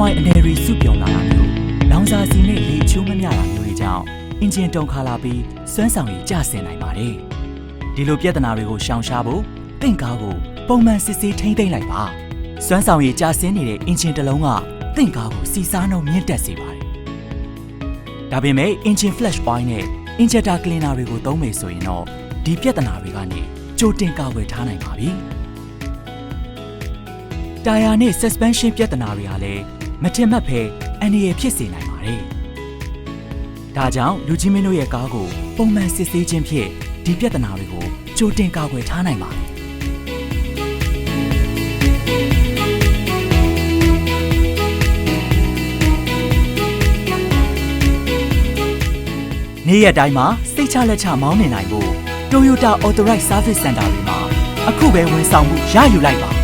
ဝိုင်းအနေရီစုပြုံလာတာမျိုးလောင်စာစီနဲ့လေချိုးမမျှတာမျိုးတွေကြောင့်အင်ဂျင်တုံခါလာပြီးစွမ်းဆောင်ရည်ကျဆင်းနိုင်ပါတယ်ဒီလိုပြဿနာတွေကိုရှောင်ရှားဖို့တင့်ကားကိုပုံမှန်စစ်ဆေးထိန်းသိမ်းလိုက်ပါစွမ်းဆောင်ရည်ကျဆင်းနေတဲ့အင်ဂျင်တစ်လုံးကတင့်ကားကိုစီစားနှုန်းမြင့်တက်စေပါတယ်ဒါပေမဲ့ engine flash point နဲ့ injector cleaner တွေကိုသုံးမယ်ဆိုရင်တော့ဒီပြဿနာတွေကနေကြိုတင်ကာကွယ်ထားနိုင်ပါပြီတာယာနဲ့ suspension ပြဿနာတွေဟာလည်းမထင်မှတ်ဘဲအန္တရာယ်ဖြစ်စေနိုင်ပါတယ်ဒါကြောင့်လူကြီးမင်းတို့ရဲ့ကားကိုပုံမှန်စစ်ဆေးခြင်းဖြင့်ဒီပြဿနာတွေကိုကြိုတင်ကာကွယ်ထားနိုင်ပါတယ်နေ့ရက်တိုင်းမှာစိတ်ချလက်ချမောင်းနေနိုင်ဖို့ Toyota Authorized Service Center တွေမှာအခုပဲဝန်ဆောင်မှုရယူလိုက်ပါ